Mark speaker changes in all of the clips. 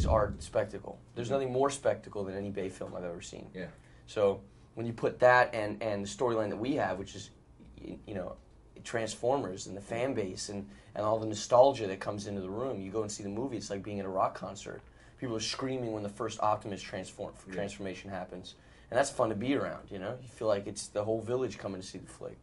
Speaker 1: art spectacle. There's nothing more spectacle than any Bay film I've ever seen.
Speaker 2: Yeah.
Speaker 1: So when you put that and the storyline that we have, which is, you know, Transformers and the fan base and all the nostalgia that comes into the room, you go and see the movie, it's like being at a rock concert. People are screaming when the first Optimus transformation happens. And that's fun to be around, you know? You feel like it's the whole village coming to see the flick.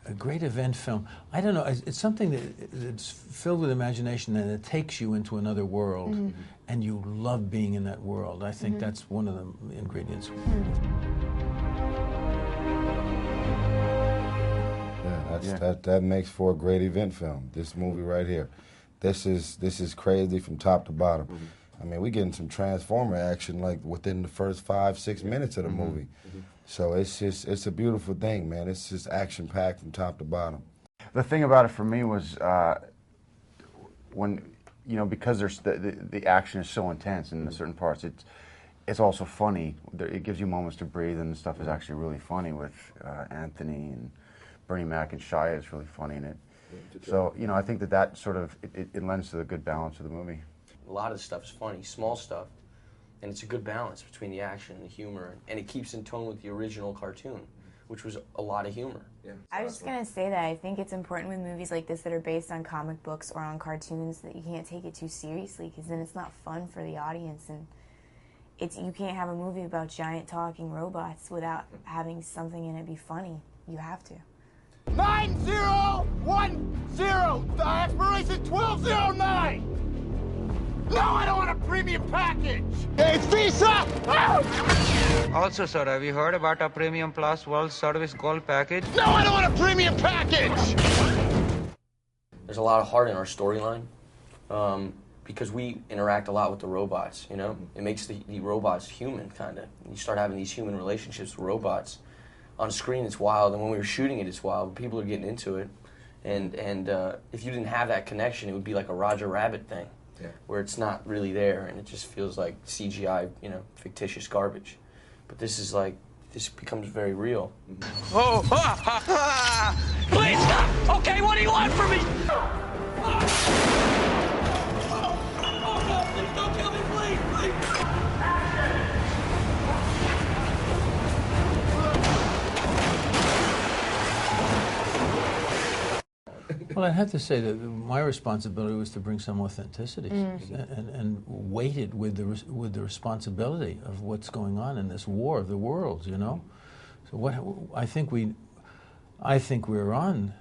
Speaker 3: A great event film. I don't know, it's something that's filled with imagination and it takes you into another world and you love being in that world. I think that's one of the ingredients.
Speaker 4: Yeah, that makes for a great event film. This movie right here. This is crazy from top to bottom. I mean, we getting some Transformer action like within the first 5-6 minutes of the movie. So it's a beautiful thing, man. It's just action-packed from top to bottom.
Speaker 5: The thing about it for me was when, you know, because there's the action is so intense in certain parts, it's also funny. It gives you moments to breathe, and the stuff is actually really funny with Anthony and Bernie Mac and Shia is really funny in it. So, you know, I think that sort of, it lends to the good balance of the movie.
Speaker 1: A lot of the stuff is funny, small stuff, and it's a good balance between the action and the humor, and it keeps in tone with the original cartoon, which was a lot of humor.
Speaker 6: Yeah. I was just going to say that I think it's important with movies like this that are based on comic books or on cartoons that you can't take it too seriously, because then it's not fun for the audience, and you can't have a movie about giant talking robots without having something in it be funny. You have to.
Speaker 7: 9010, the expiration 1209. No, I don't want a premium package. Hey, Visa!
Speaker 8: Also, sir, have you heard about our Premium Plus World Service Gold package?
Speaker 7: No, I don't want a premium package.
Speaker 1: There's a lot of heart in our storyline because we interact a lot with the robots, you know? It makes the robots human, kind of. You start having these human relationships with robots. On screen, it's wild, and when we were shooting it, it's wild. People are getting into it. And if you didn't have that connection, it would be like a Roger Rabbit thing. Yeah. Where it's not really there, and it just feels like CGI, you know, fictitious garbage. But this is like, this becomes very real.
Speaker 7: Oh, please stop! Okay, what do you want from me? Please don't kill me, please!
Speaker 3: Well, I have to say that my responsibility was to bring some authenticity and weight it with the responsibility of what's going on in this war of the worlds, you know. So what I think we're on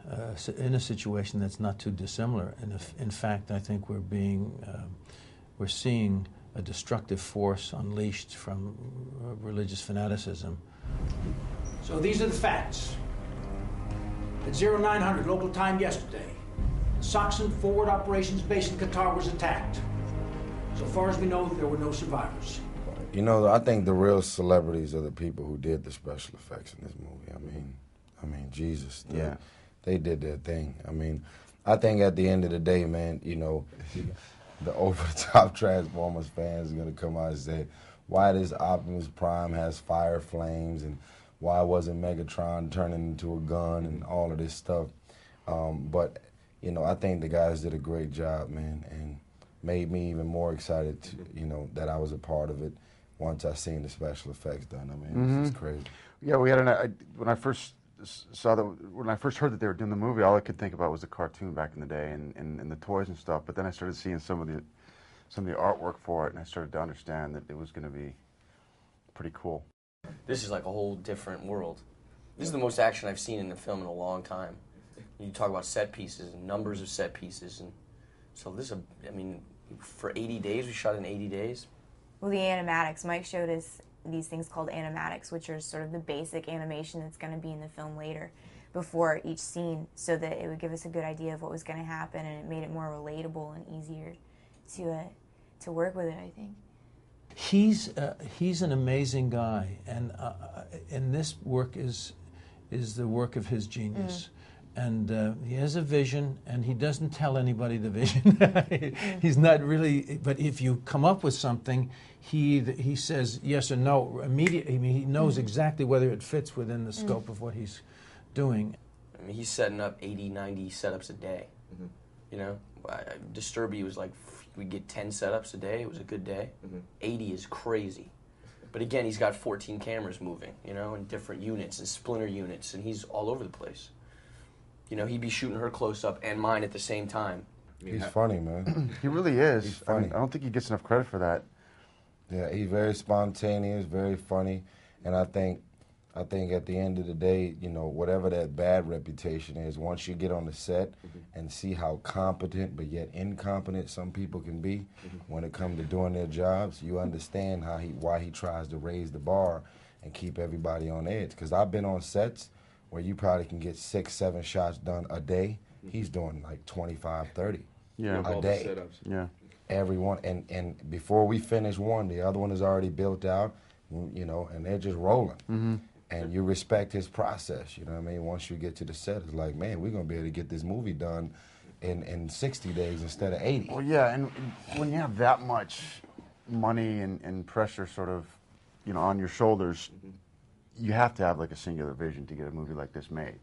Speaker 3: in a situation that's not too dissimilar, and in fact, I think we're seeing a destructive force unleashed from religious fanaticism.
Speaker 9: So these are the facts. At 0900 local time yesterday, the Saksan forward operations base in Qatar was attacked. So far as we know, there were no survivors.
Speaker 4: You know, I think the real celebrities are the people who did the special effects in this movie. I mean, Jesus. They did their thing. I mean, I think at the end of the day, man, you know, the over-the-top Transformers fans are going to come out and say, why does Optimus Prime has fire flames, and why wasn't Megatron turning into a gun and all of this stuff? But, you know, I think the guys did a great job, man, and made me even more excited, to, you know, that I was a part of it once I seen the special effects done. I mean, it's just crazy.
Speaker 5: Yeah, we had when I first heard that they were doing the movie, all I could think about was the cartoon back in the day and the toys and stuff. But then I started seeing some of the artwork for it, and I started to understand that it was going to be pretty cool.
Speaker 1: This is like a whole different world. This is the most action I've seen in a film in a long time. You talk about set pieces and numbers of set pieces, and so this is, I mean, for 80 days, we shot in 80 days.
Speaker 6: Well, the animatics, Mike showed us these things called animatics, which are sort of the basic animation that's going to be in the film later, before each scene, so that it would give us a good idea of what was going to happen, and it made it more relatable and easier to work with it, I think.
Speaker 3: He's an amazing guy, and this work is the work of his genius. And he has a vision, and he doesn't tell anybody the vision. He's not really, but if you come up with something, he says yes or no immediately. I mean, he knows exactly whether it fits within the scope of what he's doing.
Speaker 1: I mean, he's setting up 80, 90 setups a day, you know, Disturbia was like, we get 10 setups a day. It was a good day. 80 is crazy. But again, he's got 14 cameras moving, you know, and different units and splinter units, and he's all over the place. You know, he'd be shooting her close up and mine at the same time.
Speaker 4: He's funny, man.
Speaker 5: He really is.
Speaker 4: He's funny.
Speaker 5: I don't think he gets enough credit for that.
Speaker 4: Yeah, he's very spontaneous, very funny, and I think at the end of the day, you know, whatever that bad reputation is, once you get on the set and see how competent but yet incompetent some people can be when it comes to doing their jobs, you understand why he tries to raise the bar and keep everybody on edge. Because I've been on sets where you probably can get 6-7 shots done a day. He's doing like 25, 30 a day.
Speaker 5: Yeah.
Speaker 4: Everyone, and before we finish one, the other one is already built out, you know, and they're just rolling. And you respect his process, you know what I mean? Once you get to the set, it's like, man, we're going to be able to get this movie done in 60 days instead of 80.
Speaker 5: Well, yeah, and when you have that much money and pressure sort of, you know, on your shoulders, you have to have like a singular vision to get a movie like this made.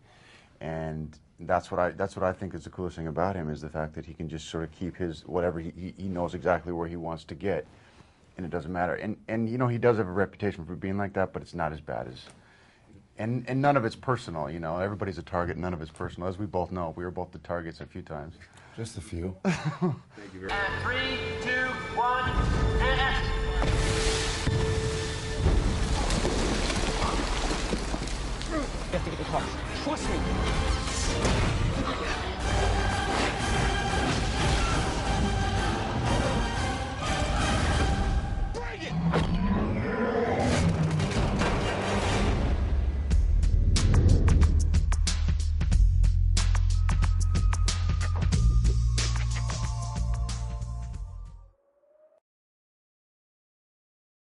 Speaker 5: And that's what I think is the coolest thing about him, is the fact that he can just sort of keep his, whatever, he knows exactly where he wants to get, and it doesn't matter. And you know, he does have a reputation for being like that, but it's not as bad as... And none of it's personal, you know. Everybody's a target, none of it's personal. As we both know, we were both the targets a few times.
Speaker 4: Just a few.
Speaker 7: Thank you very much. And 3, 2, 1, and action.
Speaker 2: You have to get the car. Trust me.